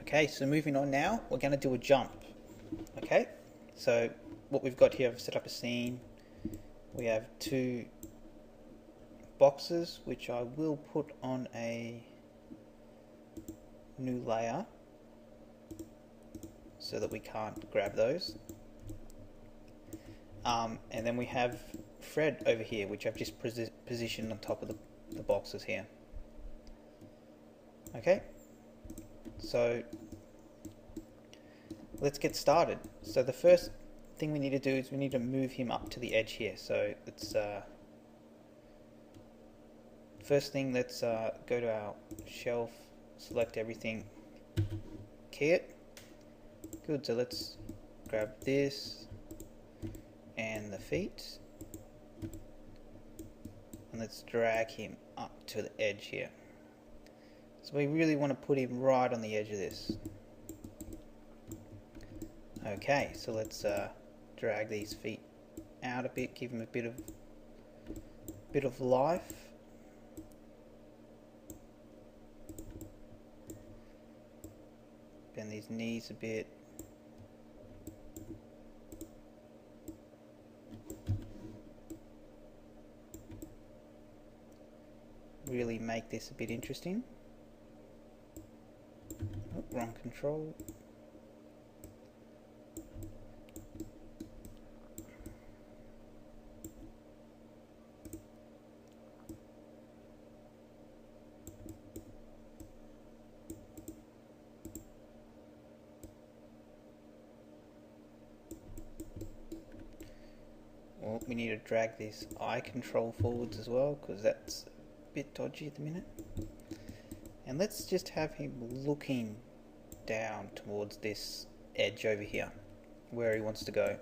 Okay, so moving on now, we're going to do a jump. Okay, so what we've got here, I've set up a scene. We have two boxes, which I will put on a new layer so that we can't grab those. And then we have Fred over here, which I've just positioned on top of the boxes here. Okay, so let's get started. So the first thing we need to do is we need to move him up to the edge here. So it's first thing, let's go to our shelf, select everything, key it. Good, so let's grab this and the feet, and let's drag him up to the edge here. So we really want to put him right on the edge of this. Okay, so let's drag these feet out a bit, give him a bit of life. Bend these knees a bit. Really make this a bit interesting. Oh, wrong control. Well, we need to drag this eye control forwards as well, because that's a bit dodgy at the minute. And let's just have him looking down towards this edge over here, where he wants to go.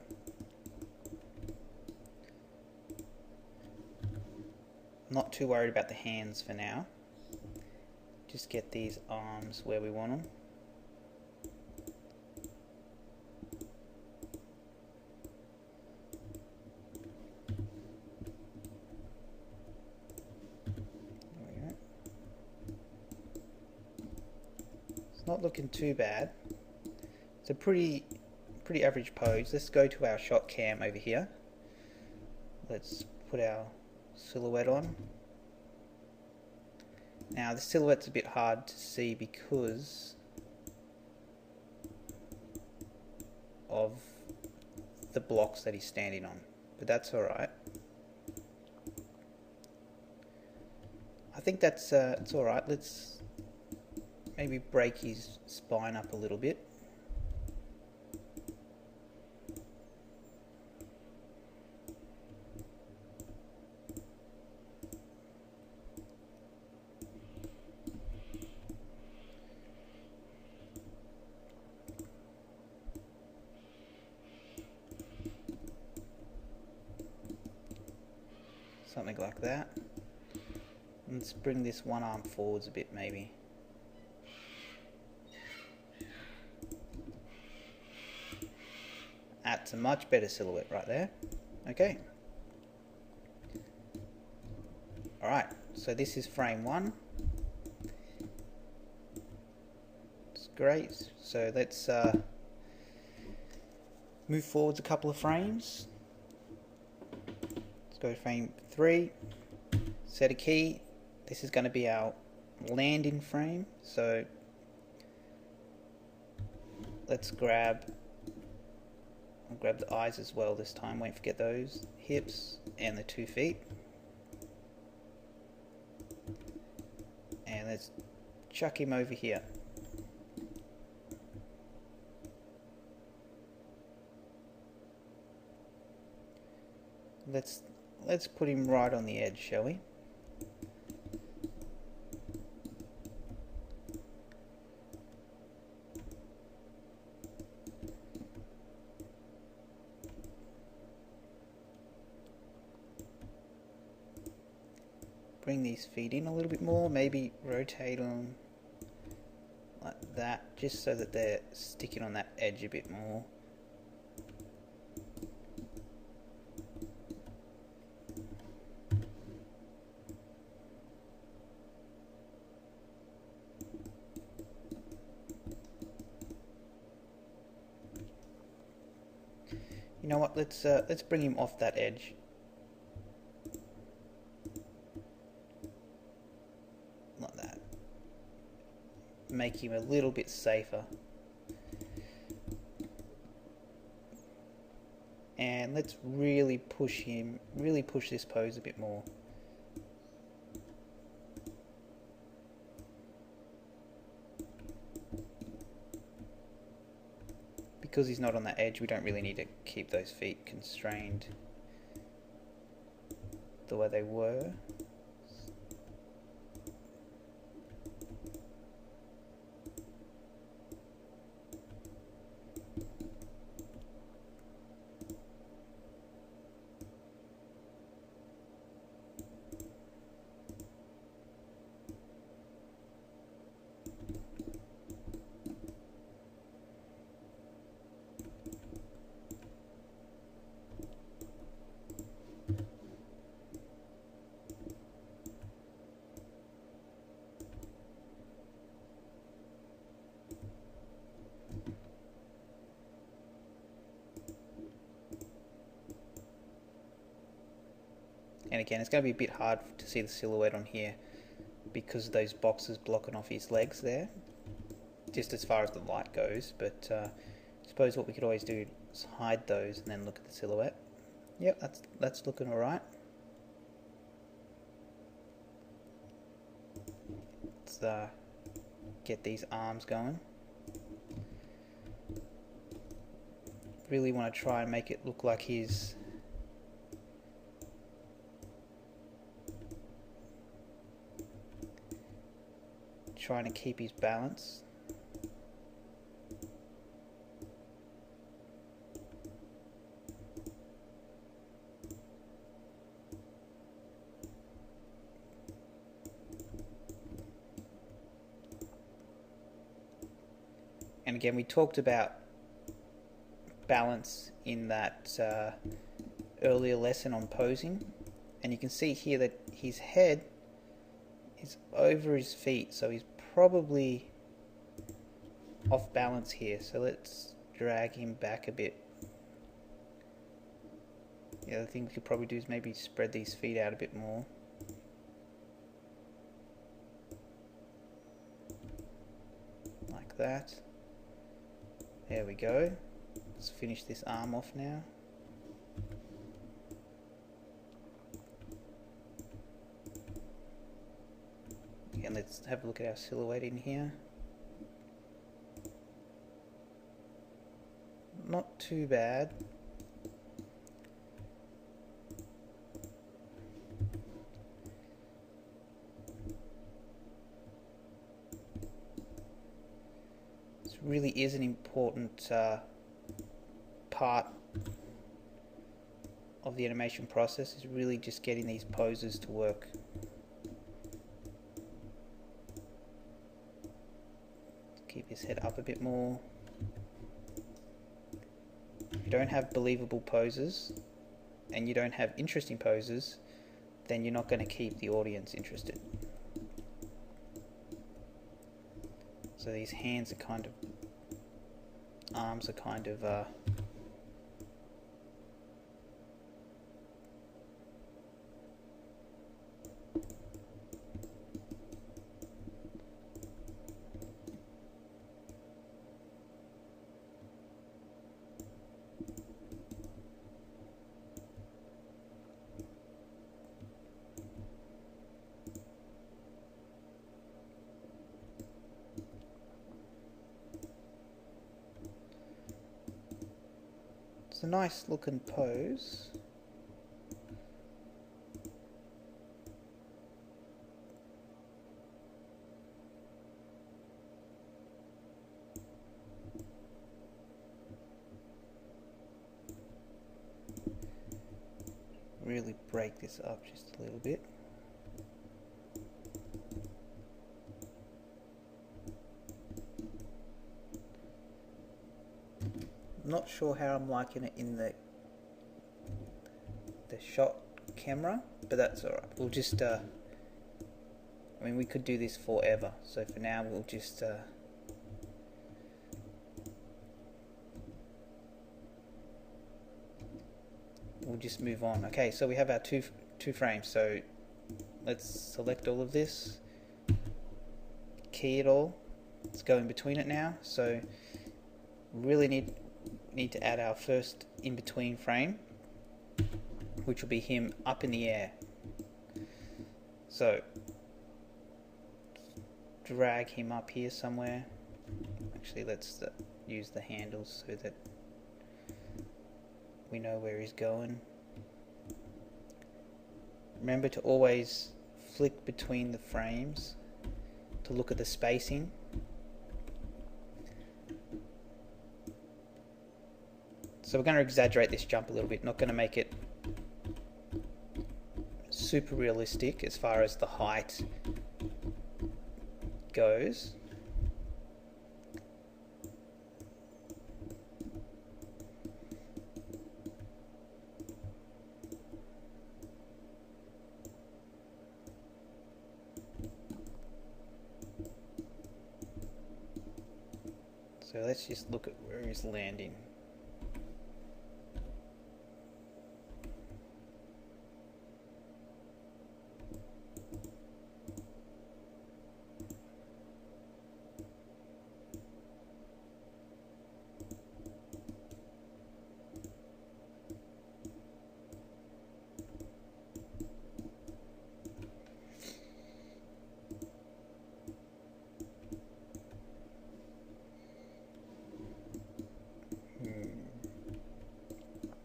Not too worried about the hands for now. Just get these arms where we want them. Not looking too bad. It's a pretty average pose. Let's go to our shot cam over here. Let's put our silhouette on. Now the silhouette's a bit hard to see because of the blocks that he's standing on, but that's alright. I think that's it's alright. Let's maybe break his spine up a little bit. Something like that. Let's bring this one arm forwards a bit maybe. That's a much better silhouette right there. Okay. Alright, so this is frame 1. It's great. So let's move forwards a couple of frames. Let's go to frame 3. Set a key. This is going to be our landing frame. So let's grab the eyes as well this time, won't forget those, hips and the 2 feet. And let's chuck him over here. Let's put him right on the edge, shall we? Bring these feet in a little bit more, maybe rotate them like that, just so that they're sticking on that edge a bit more. You know what? Let's bring him off that edge. Like that. Make him a little bit safer. And let's really push this pose a bit more. Because he's not on that edge, we don't really need to keep those feet constrained the way they were. And again, it's going to be a bit hard to see the silhouette on here because of those boxes blocking off his legs there, just as far as the light goes. But I suppose what we could always do is hide those and then look at the silhouette. Yep, that's looking alright. Let's get these arms going. Really want to try and make it look like he's trying to keep his balance. And again, we talked about balance in that earlier lesson on posing, and you can see here that his head is over his feet, so he's probably off balance here. So let's drag him back a bit. The other thing we could probably do is maybe spread these feet out a bit more. Like that. There we go. Let's finish this arm off now. And let's have a look at our silhouette in here. Not too bad. This really is an important part of the animation process, is really just getting these poses to work. Keep his head up a bit more. If you don't have believable poses and you don't have interesting poses, then you're not going to keep the audience interested. So these hands are kind of, arms are kind of it's a nice looking pose. Really break this up just a little bit. Not sure how I'm liking it in the shot camera, but that's alright. We'll just I mean, we could do this forever, so for now we'll just we'll just move on. Okay, so we have our two frames. So let's select all of this, key it all. Let's go in between it now. So really need to add our first in between frame, which will be him up in the air. So drag him up here somewhere. Actually, let's use the handles so that we know where he's going. Remember to always flick between the frames to look at the spacing. So we're going to exaggerate this jump a little bit, not going to make it super realistic as far as the height goes. So let's just look at where he's landing.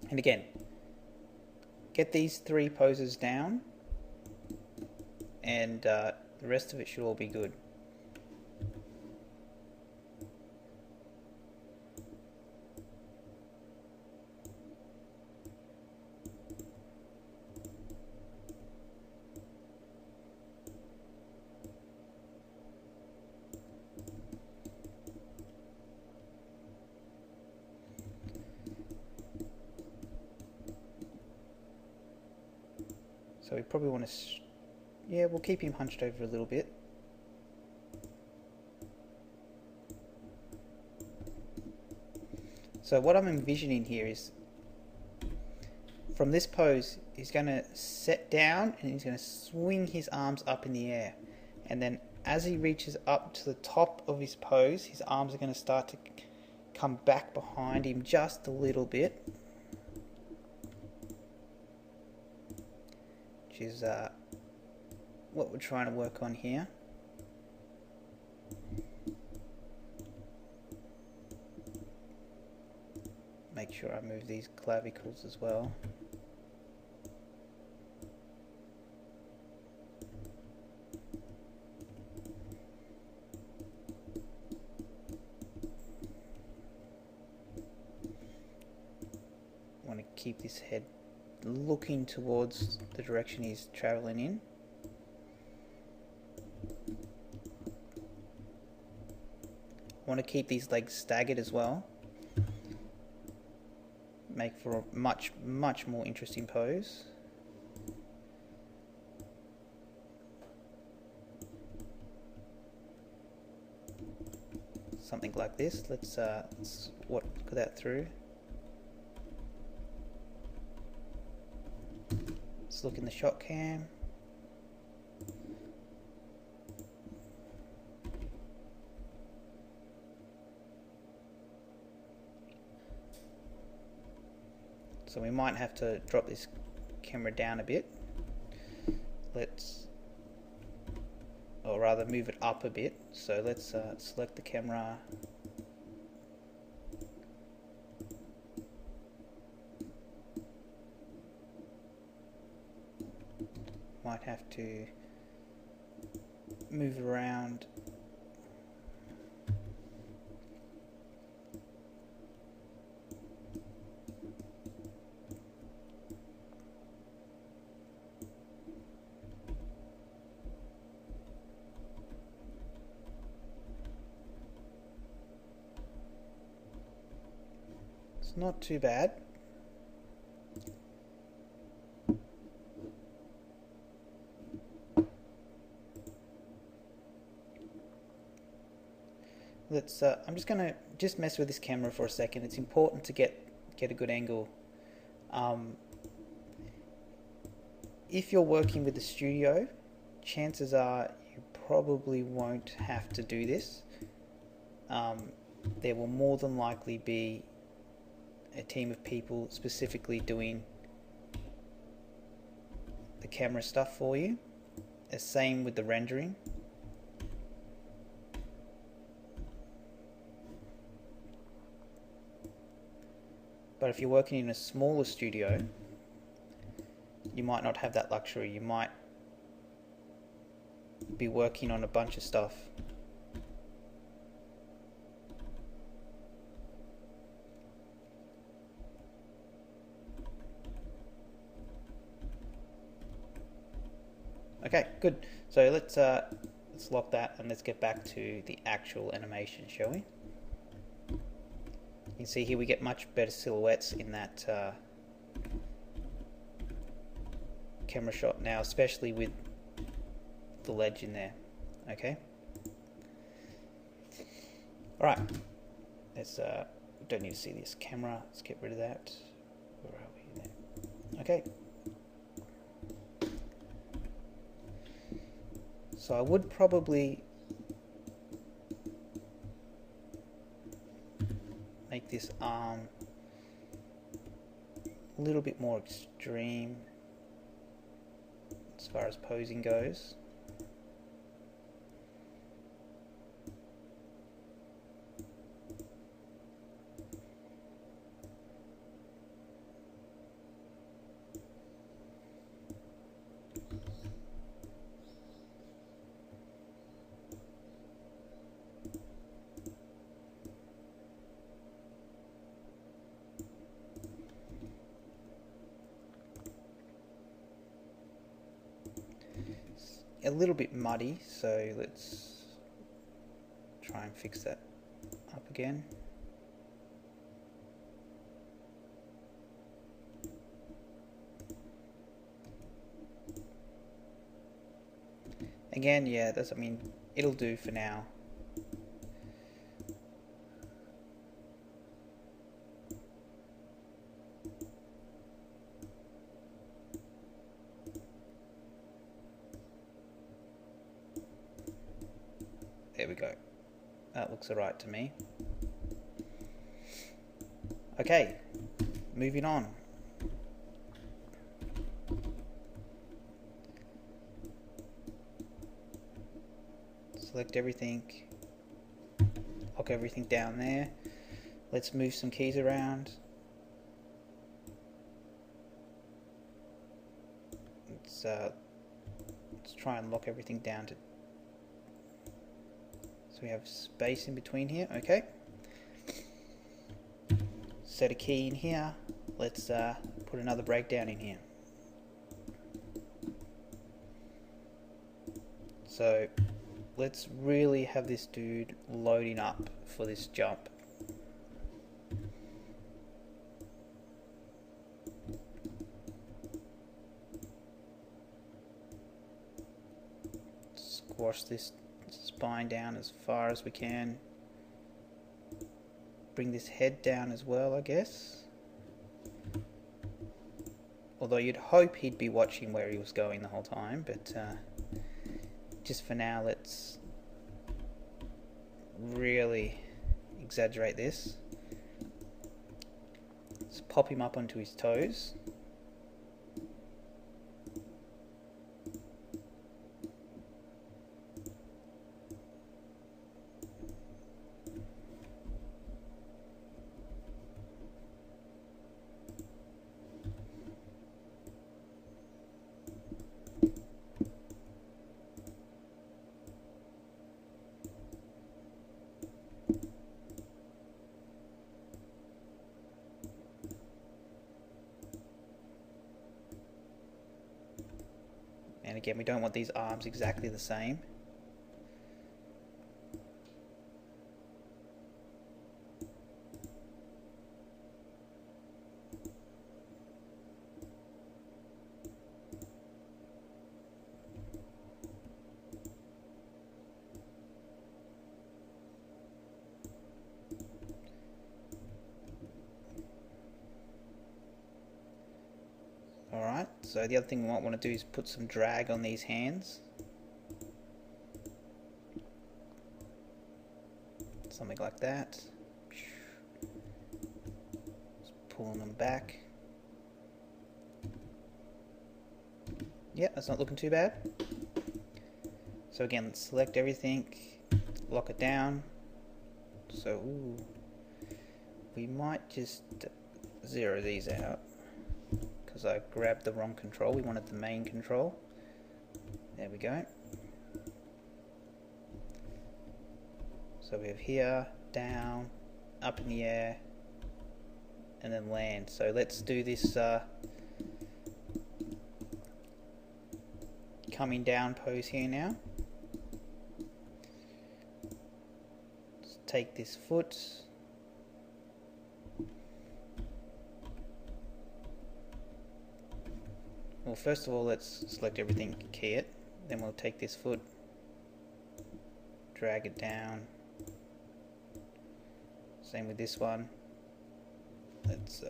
And again, get these three poses down, and the rest of it should all be good. So we probably want to, yeah, we'll keep him hunched over a little bit. So what I'm envisioning here is, from this pose, he's going to set down and he's going to swing his arms up in the air. And then as he reaches up to the top of his pose, his arms are going to start to come back behind him just a little bit. Is what we're trying to work on here. Make sure I move these clavicles as well. Want to keep this head looking towards the direction he's traveling in. Want to keep these legs staggered as well. Make for a much more interesting pose. Something like this. Let's work that through. Let's look in the shot cam. So we might have to drop this camera down a bit. Or rather move it up a bit. So let's select the camera. Might have to move around. It's not too bad. I'm just gonna mess with this camera for a second. It's important to get a good angle. if you're working with the studio, chances are you probably won't have to do this. There will more than likely be a team of people specifically doing the camera stuff for you. The same with the rendering. But if you're working in a smaller studio, you might not have that luxury. You might be working on a bunch of stuff. Okay, good. So let's lock that and let's get back to the actual animation, shall we? You can see here we get much better silhouettes in that camera shot now, especially with the ledge in there. Okay. All right. Let's we don't need to see this camera. Let's get rid of that. Where are we there? Okay. So I would probably make this arm a little bit more extreme as far as posing goes. A little bit muddy, so let's try and fix that up again. Again, yeah, I mean, it'll do for now. There we go. That looks alright to me. Okay, moving on. Select everything, lock everything down there. Let's move some keys around. Let's try and lock everything down to, so we have space in between here. Okay. Set a key in here. Let's put another breakdown in here. So let's really have this dude loading up for this jump. Squash this spine down as far as we can. Bring this head down as well, I guess. Although you'd hope he'd be watching where he was going the whole time, but just for now, let's really exaggerate this. Let's pop him up onto his toes. And again, we don't want these arms exactly the same. Alright, So the other thing we might want to do is put some drag on these hands. Something like that. Just pulling them back. Yeah, that's not looking too bad. So again, let's select everything, lock it down. So, ooh, we might just zero these out because I grabbed the wrong control. We wanted the main control. There we go. So we have here, down, up in the air, and then land. So let's do this coming down pose here now. Let's take this foot. Well, first of all, let's select everything, key it. Then we'll take this foot, drag it down. Same with this one. Let's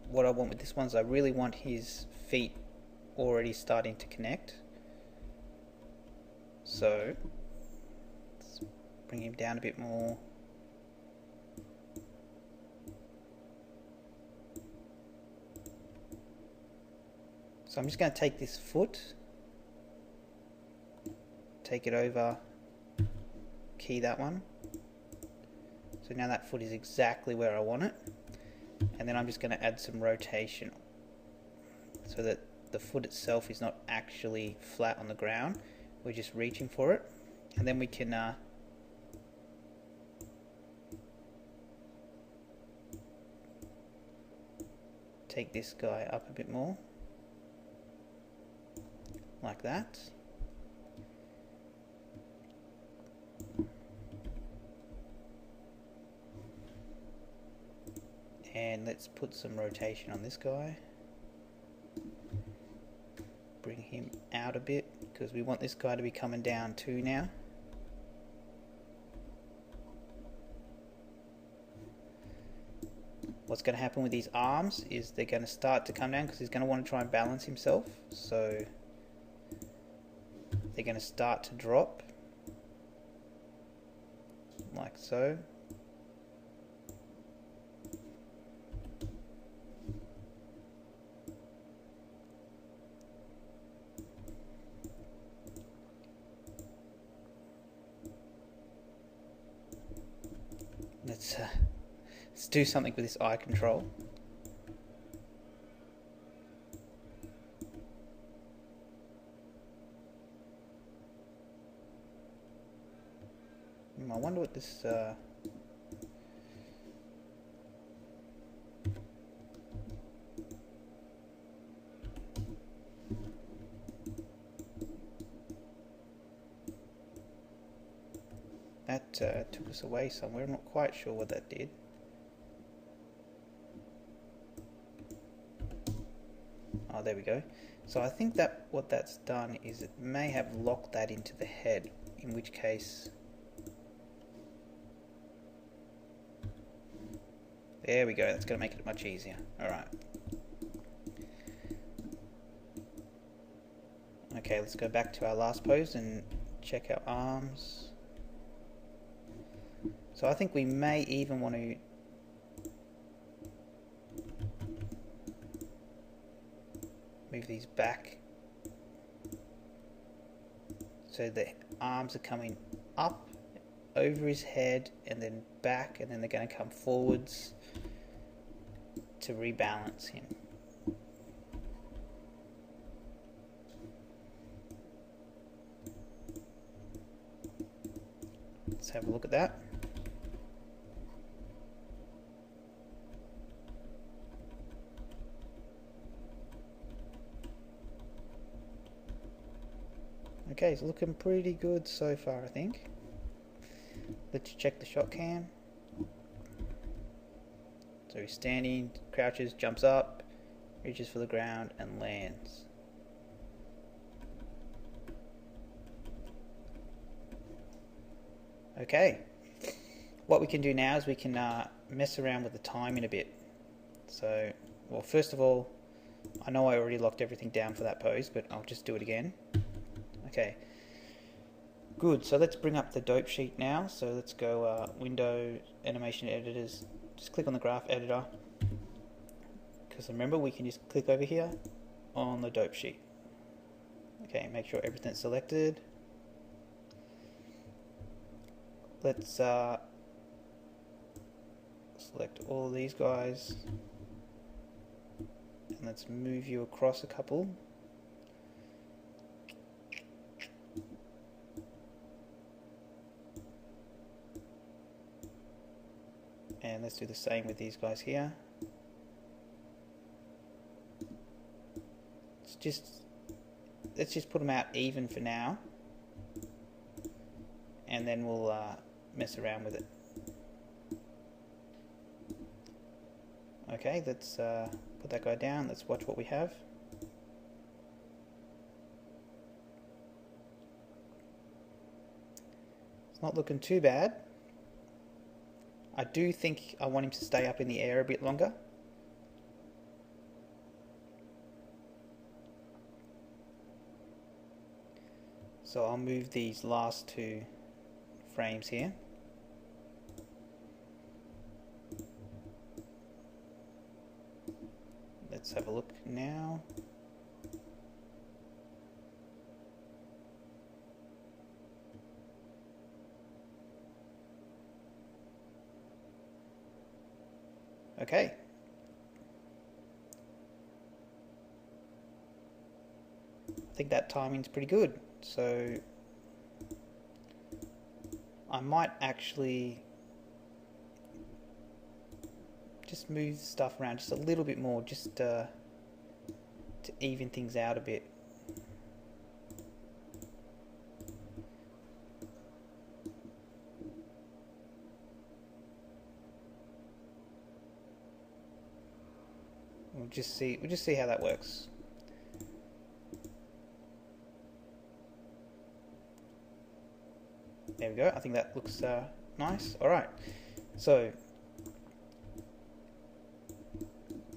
what I want with this one is I really want his feet already starting to connect. So let's bring him down a bit more. So I'm just going to take this foot, take it over, key that one. So now that foot is exactly where I want it. And then I'm just going to add some rotation so that the foot itself is not actually flat on the ground. We're just reaching for it. And then we can take this guy up a bit more. Like that. And let's put some rotation on this guy. Bring him out a bit because we want this guy to be coming down too now. What's going to happen with these arms is they're going to start to come down because he's going to want to try and balance himself. So they're going to start to drop like so. Let's do something with this eye control. I wonder what this that took us away somewhere. I'm not quite sure what that did. Oh, there we go. So I think that what that's done is it may have locked that into the head, in which case... There we go, that's going to make it much easier. Alright. Okay, let's go back to our last pose and check our arms. So I think we may even want to move these back so the arms are coming up over his head and then back, and then they're going to come forwards to rebalance him. Let's have a look at that. Okay, it's looking pretty good so far, I think. Let's check the shot cam. So he's standing, crouches, jumps up, reaches for the ground and lands. Okay, what we can do now is we can mess around with the timing a bit. So, well, first of all, I know I already locked everything down for that pose, but I'll just do it again. Okay, good. So let's bring up the dope sheet now. So let's go Window, Animation Editors, just click on the graph editor. Because remember, we can just click over here on the dope sheet. Okay, make sure everything's selected. Let's select all of these guys. And let's move you across a couple. And let's do the same with these guys here. Let's just put them out even for now, and then we'll mess around with it. Okay, let's put that guy down. Let's watch what we have. It's not looking too bad. I do think I want him to stay up in the air a bit longer. So I'll move these last two frames here. Let's have a look now. Okay. I think that timing's pretty good. So I might actually just move stuff around just a little bit more, just to even things out a bit. We'll just see how that works. There we go. I think that looks nice. All right. So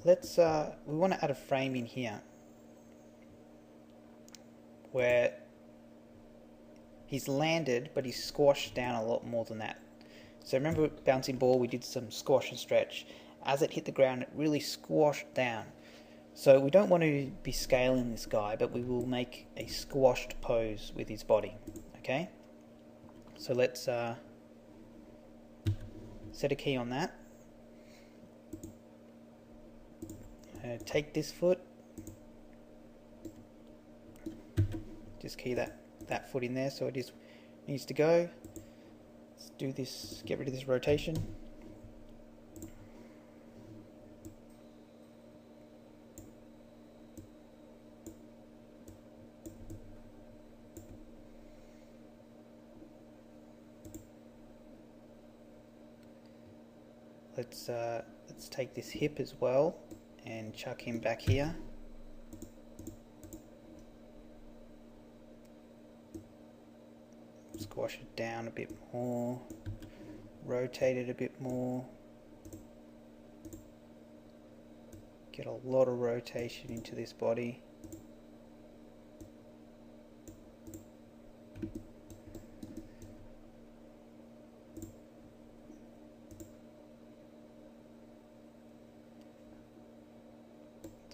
let's we want to add a frame in here where he's landed, but he's squashed down a lot more than that. So remember, bouncing ball, we did some squash and stretch. As it hit the ground, it really squashed down. So we don't want to be scaling this guy, but we will make a squashed pose with his body. Okay. So let's set a key on that. Take this foot, just key that foot in there so it needs to go. Let's do this, get rid of this rotation. Let's take this hip as well and chuck him back here. Squash it down a bit more, rotate it a bit more, get a lot of rotation into this body.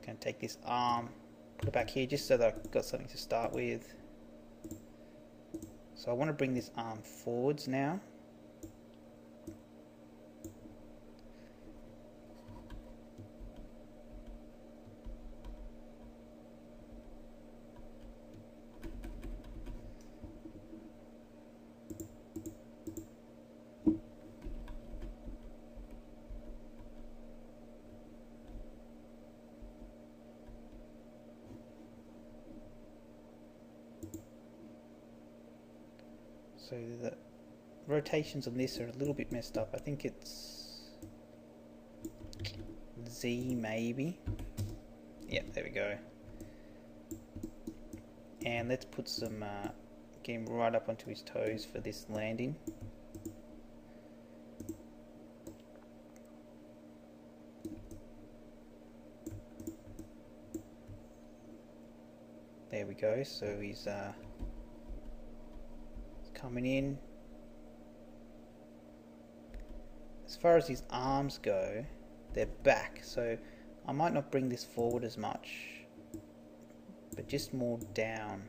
Going to take this arm, put it back here just so that I've got something to start with. So I want to bring this arm forwards now. So the rotations on this are a little bit messed up. I think it's Z maybe. Yep, there we go. And let's put some, get him right up onto his toes for this landing. There we go, so he's coming in. As far as his arms go, they're back, so I might not bring this forward as much, but just more down.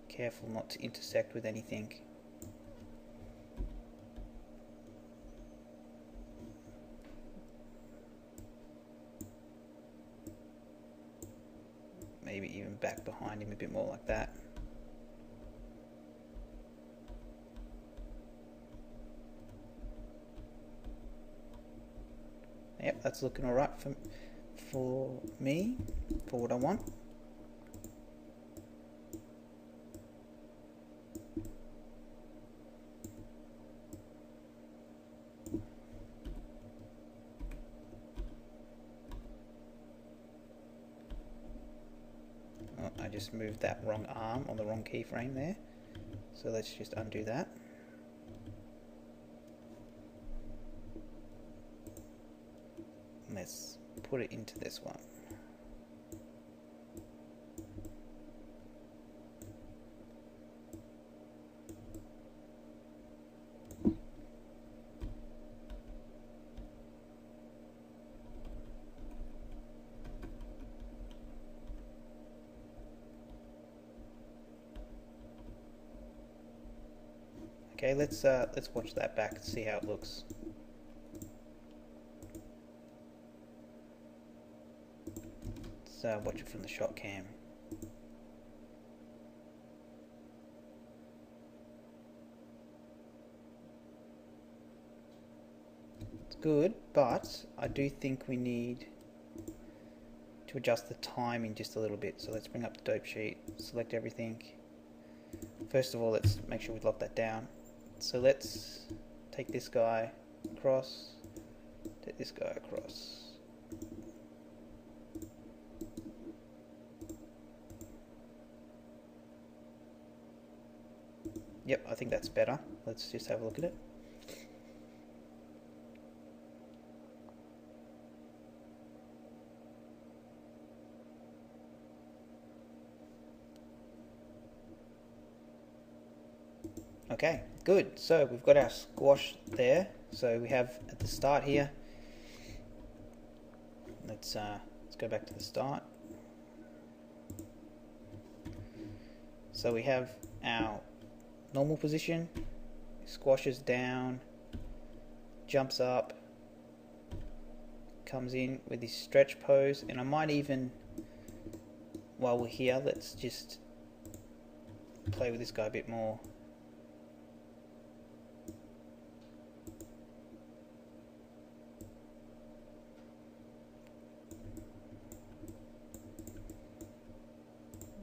Careful not to intersect with anything. Maybe even back behind him a bit more like that. Yep, that's looking alright for me, for what I want. Oh, I just moved that wrong arm on the wrong keyframe there. So let's just undo that. Let's put it into this one. Okay, let's watch that back and see how it looks. Watch it from the shot cam. It's good, but I do think we need to adjust the timing just a little bit. So let's bring up the dope sheet, select everything. First of all, let's make sure we lock that down. So let's take this guy across, take this guy across. Yep, I think that's better. Let's just have a look at it. Okay, good. So we've got our squash there. So we have at the start here. Let's go back to the start. So we have our normal position, squashes down, jumps up, comes in with his stretch pose, and I might even, while we're here, let's just play with this guy a bit more.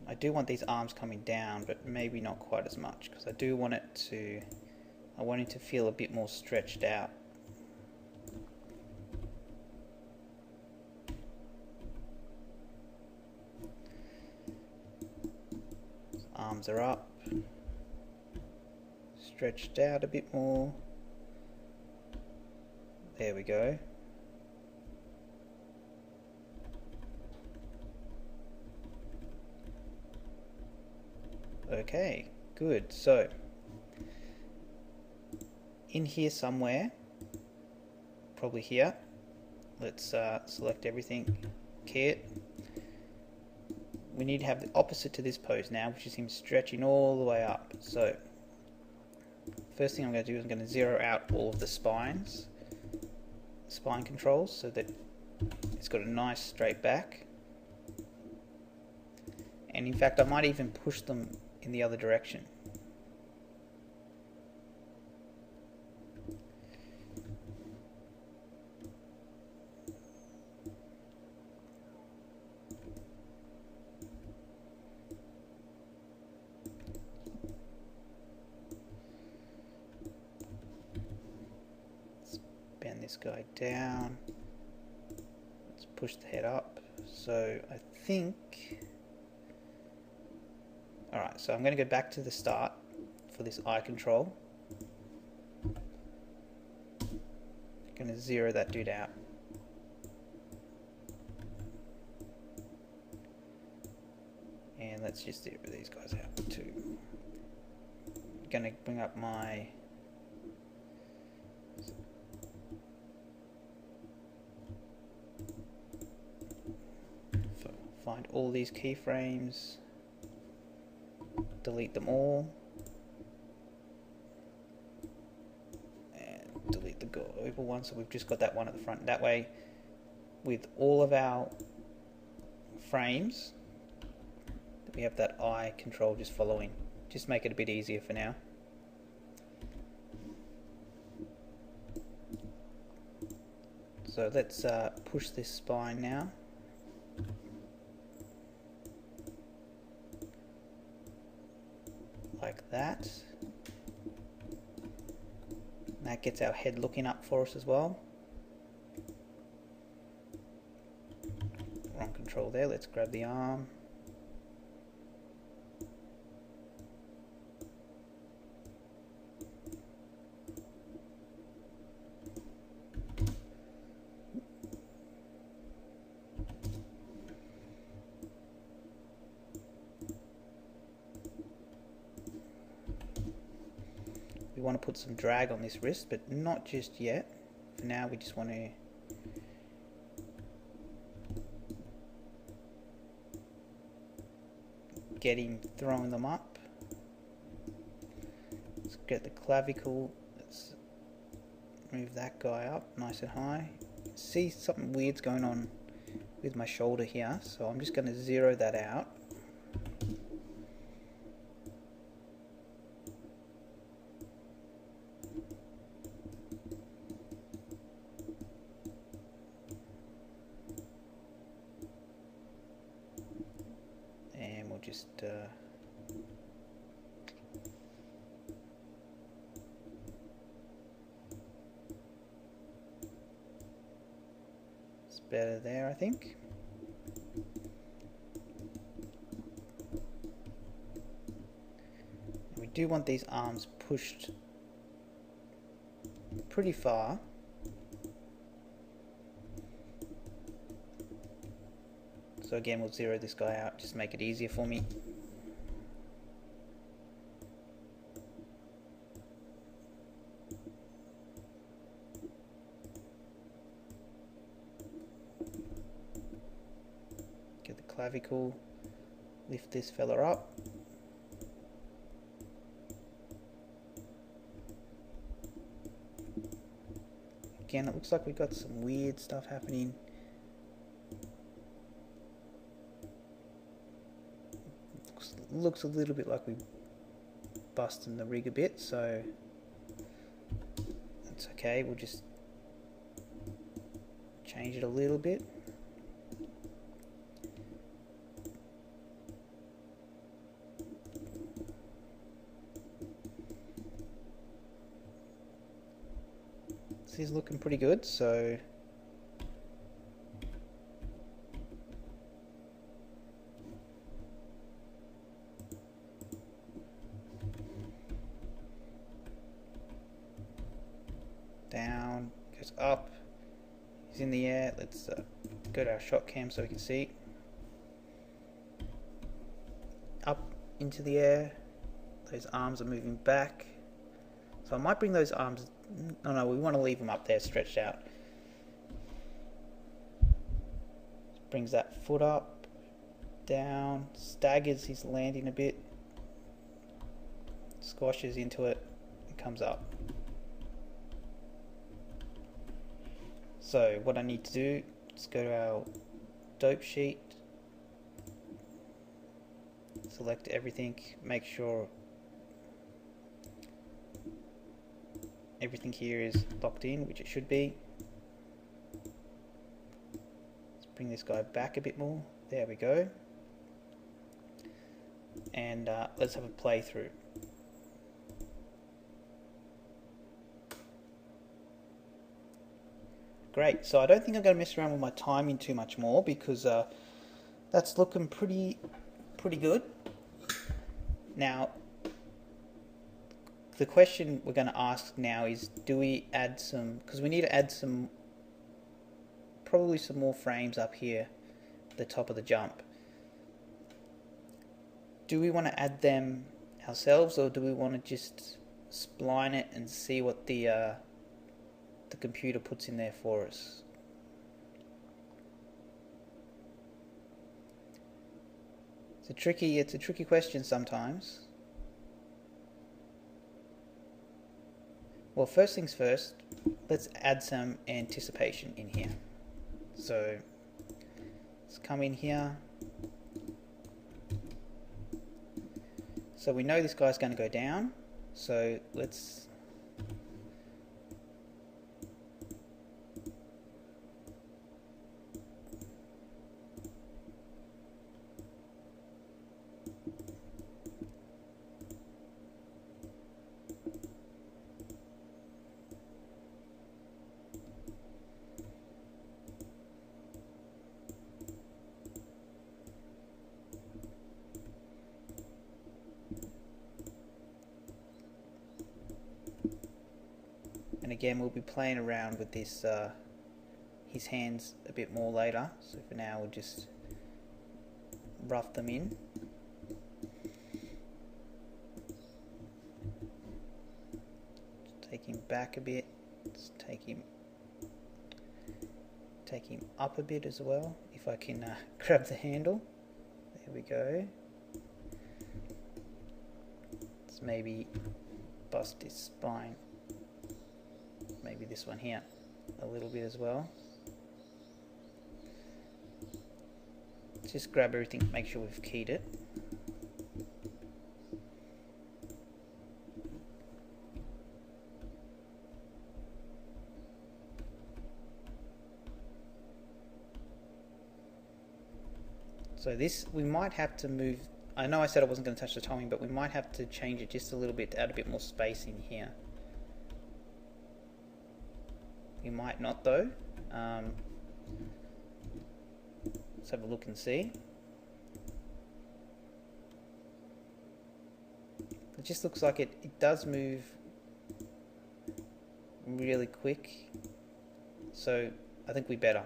I do want these arms coming down, but maybe not quite as much, because I do want it to, I want it to feel a bit more stretched out. Arms are up, stretched out a bit more. There we go. Okay, good. So in here somewhere, probably here, let's select everything, key it. We need to have the opposite to this pose now, which is him stretching all the way up. So first thing I'm going to do is I'm going to zero out all of the spine controls so that it's got a nice straight back. And in fact, I might even push them in the other direction. Let's bend this guy down. Let's push the head up. So I think, alright, so I'm going to go back to the start for this eye control. Going to zero that dude out. And let's just zero these guys out too. Going to bring up my find all these keyframes, delete them all, and delete the global one, so we've just got that one at the front. That way, with all of our frames, we have that eye control just following. Just make it a bit easier for now. So let's push this spine now. Like that. And that gets our head looking up for us as well. Wrong control there, let's grab the arm. We want to put some drag on this wrist, but not just yet. For now, we just want to get him throwing them up. Let's get the clavicle. Let's move that guy up nice and high. See something weird's going on with my shoulder here, so I'm just going to zero that out. Just it's better there, I think. We do want these arms pushed pretty far. So again, we'll zero this guy out, just make it easier for me. Get the clavicle, lift this fella up. Again, it looks like we've got some weird stuff happening. Looks a little bit like we busted the rig a bit, so that's okay. We'll just change it a little bit. This is looking pretty good, so down, goes up, he's in the air. Let's go to our shot cam so we can see. Up into the air, those arms are moving back. So I might bring those arms, no, we want to leave them up there stretched out. Brings that foot up, down, staggers his landing a bit, squashes into it, and comes up. So what I need to do, let's go to our dope sheet, select everything, make sure everything here is locked in, which it should be. Let's bring this guy back a bit more, there we go. And let's have a playthrough. Great. So I don't think I'm going to mess around with my timing too much more because that's looking pretty good. Now, the question we're going to ask now is, do we add some, because we need to add some, probably some more frames up here at the top of the jump. Do we want to add them ourselves, or do we want to just spline it and see what the computer puts in there for us? It's a tricky question sometimes. Well, first things first, let's add some anticipation in here. So let's come in here. So we know this guy's going to go down, so let's and again, we'll be playing around with this, his hands a bit more later. So for now, we'll just rough them in. Just take him back a bit. Let's take him up a bit as well. If I can grab the handle. There we go. Let's maybe bust his spine. Maybe this one here a little bit as well. Just grab everything, make sure we've keyed it. So this, we might have to move, I know I said I wasn't going to touch the timing, but we might have to change it just a little bit to add a bit more space in here. We might not though. Let's have a look and see. It just looks like it does move really quick. So I think we better.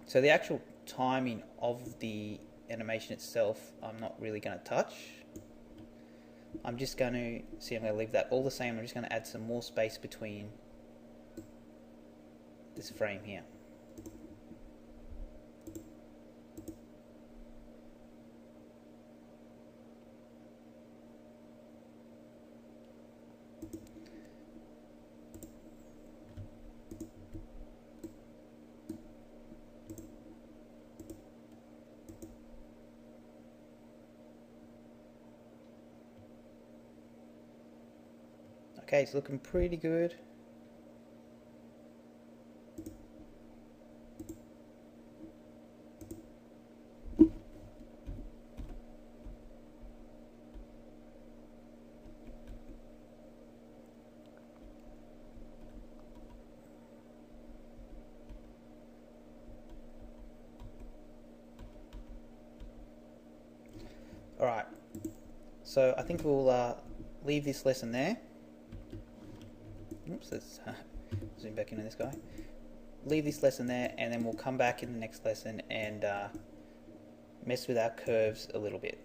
So the actual timing of the animation itself, I'm not really going to touch. I'm just going to see, I'm going to leave that all the same. I'm just going to add some more space between this frame here. Okay, it's looking pretty good. Alright, so I think we'll leave this lesson there. Oops, let's zoom back into this guy. Leave this lesson there, and then we'll come back in the next lesson and mess with our curves a little bit.